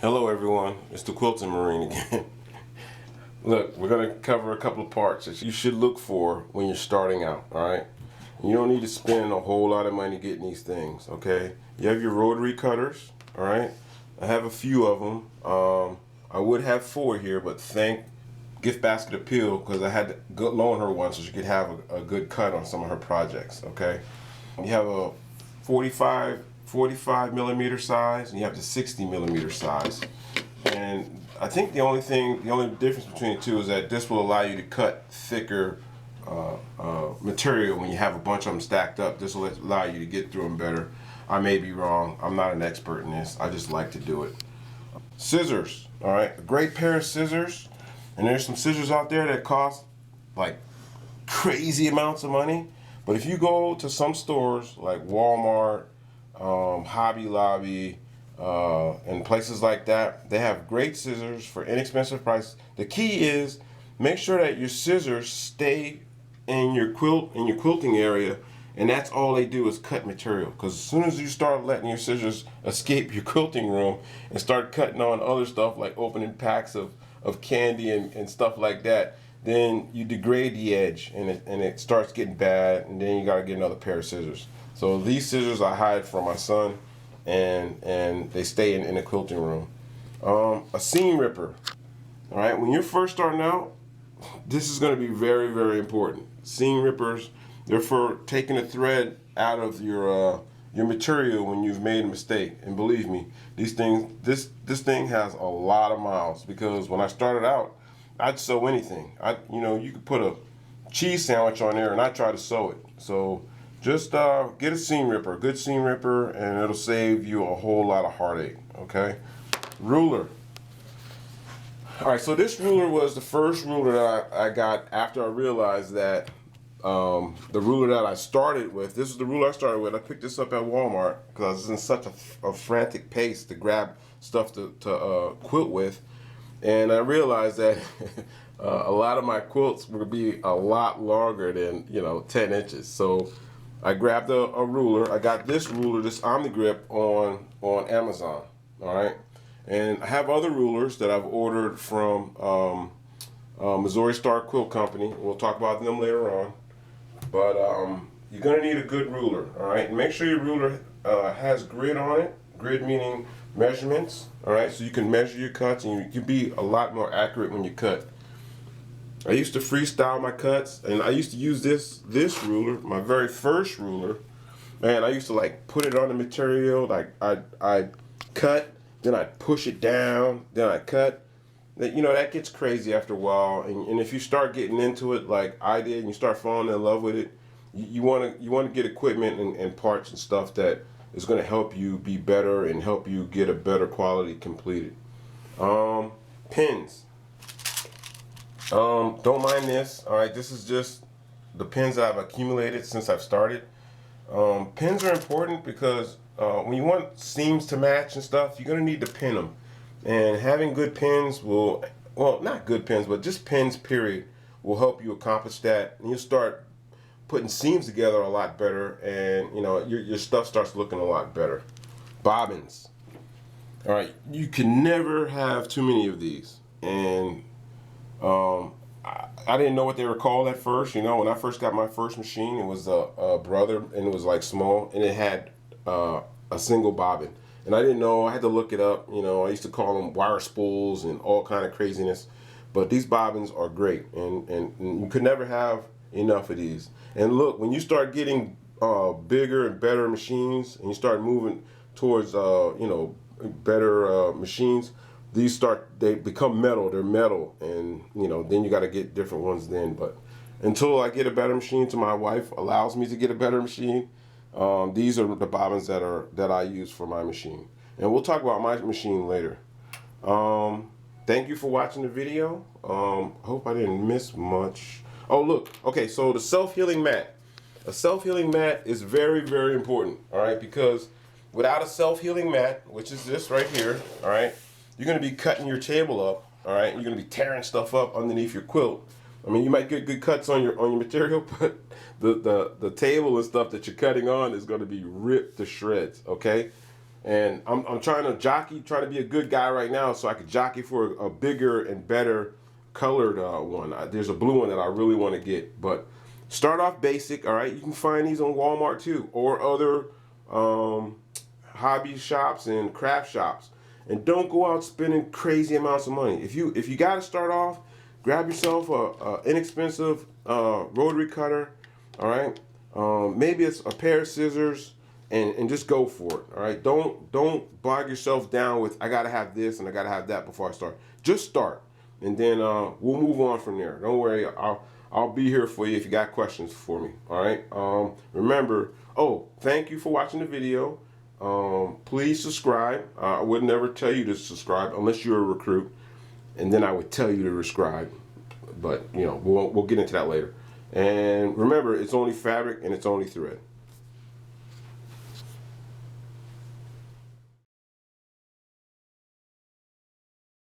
Hello everyone, it's the Quilting Marine again. Look, we're going to cover a couple of parts that you should look for when you're starting out, alright? You don't need to spend a whole lot of money getting these things, okay? You have your rotary cutters, alright? I have a few of them. I would have 4 here, but thank Gift Basket Appeal because I had to loan her one so she could have a good cut on some of her projects, okay? You have a 45 millimeter size, and you have the 60 millimeter size. And I think the only difference between the two is that this will allow you to cut thicker material when you have a bunch of them stacked up. This will allow you to get through them better. I may be wrong. I'm not an expert in this. I just like to do it. Scissors, all right, a great pair of scissors. And there's some scissors out there that cost like crazy amounts of money. But if you go to some stores like Walmart, Hobby Lobby, and places like that, they have great scissors for inexpensive price. The key is make sure that your scissors stay in your quilting area, and that's all they do is cut material. Because as soon as you start letting your scissors escape your quilting room and start cutting on other stuff like opening packs of candy and stuff like that, then you degrade the edge and it starts getting bad, and then you got to get another pair of scissors. So these scissors I hide for my son, and they stay in the quilting room. A seam ripper. All right, when you're first starting out, this is going to be very, very important. Seam rippers, they're for taking the thread out of your material when you've made a mistake. And believe me, these things, this thing has a lot of miles, because when I started out, I'd sew anything. You could put a cheese sandwich on there, and I try to sew it. So just get a seam ripper, a good seam ripper, and it'll save you a whole lot of heartache. Okay, ruler. All right, so this ruler was the first ruler that I got after I realized that the ruler that I started with, this is the ruler I started with. I picked this up at Walmart because I was in such a frantic pace to grab stuff to quilt with. And I realized that a lot of my quilts would be a lot longer than 10 inches. So I grabbed a ruler. I got this ruler, this Omnigrip, on Amazon. All right, and I have other rulers that I've ordered from Missouri Star Quilt Company. We'll talk about them later on. But you're gonna need a good ruler. All right, and make sure your ruler has grid on it. Grid meaning measurements. All right, so you can measure your cuts, and you can be a lot more accurate when you cut. I used to freestyle my cuts, and I used to use this ruler, my very first ruler, and I used to like put it on the material. Like I cut, then I push it down, then I cut. That gets crazy after a while, and if you start getting into it like I did, and you start falling in love with it, you want to get equipment and parts and stuff that is going to help you be better and help you get a better quality completed. Pins. Don't mind this. All right, this is just the pins that I've accumulated since I've started. Pins are important because when you want seams to match and stuff, you're going to need to pin them. And having good pins will, well, not good pins, but just pins, period, will help you accomplish that. And you'll start putting seams together a lot better, and your stuff starts looking a lot better. Bobbins. All right, you can never have too many of these. And I didn't know what they were called at first. When I first got my first machine, it was a Brother, and it was like small, and it had a single bobbin. And I didn't know. I had to look it up. I used to call them wire spools and all kind of craziness. But these bobbins are great, and you could never have enough of these. And look, when you start getting bigger and better machines, and you start moving towards better machines, they become metal. They're metal, and then you got to get different ones then. But until I get a better machine, till my wife allows me to get a better machine, these are the bobbins that I use for my machine. And we'll talk about my machine later. Thank you for watching the video. Hope I didn't miss much. Oh, look. Okay, so the self-healing mat. A self-healing mat is very, very important, all right? Because without a self-healing mat, which is this right here, all right, you're going to be cutting your table up, all right? You're going to be tearing stuff up underneath your quilt. I mean, you might get good cuts on your material, but the table and stuff that you're cutting on is going to be ripped to shreds, okay? And I'm trying to trying to be a good guy right now so I could jockey for a bigger and better colored one. There's a blue one that I really want to get, but start off basic. All right, you can find these on Walmart too, or other hobby shops and craft shops. And don't go out spending crazy amounts of money. If you got to start off, grab yourself a inexpensive rotary cutter. All right, maybe it's a pair of scissors, and just go for it. All right, don't bog yourself down with I gotta have this and I gotta have that before I start. Just start, and then we'll move on from there. Don't worry, I'll be here for you if you got questions for me. All right. Remember. Oh, thank you for watching the video. Please subscribe. I would never tell you to subscribe unless you're a recruit, and then I would tell you to subscribe. But you know, we'll get into that later. And remember, it's only fabric and it's only thread.